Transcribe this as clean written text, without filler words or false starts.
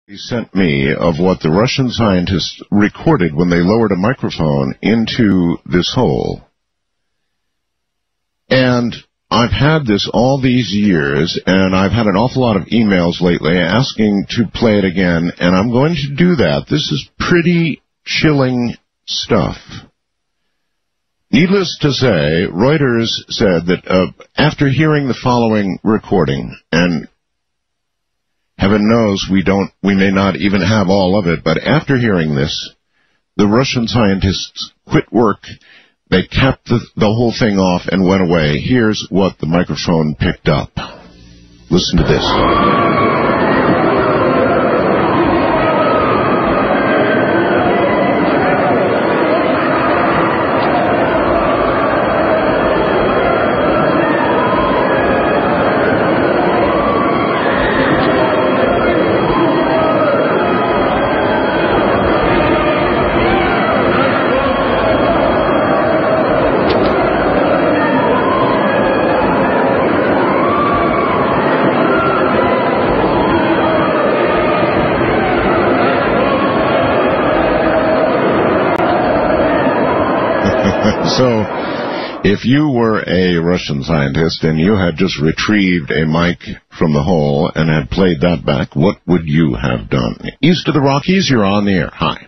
He sent me of what the Russian scientists recorded when they lowered a microphone into this hole. And I've had this all these years, and I've had an awful lot of emails lately asking to play it again, and I'm going to do that. This is pretty chilling stuff. Needless to say, Reuters said that after hearing the following recording, and heaven knows we may not even have all of it, but after hearing this, the Russian scientists quit work. They capped the whole thing off and went away. Here's what the microphone picked up. Listen to this. So, if you were a Russian scientist and you had just retrieved a mic from the hole and had played that back, what would you have done? East of the Rockies, you're on the air. Hi.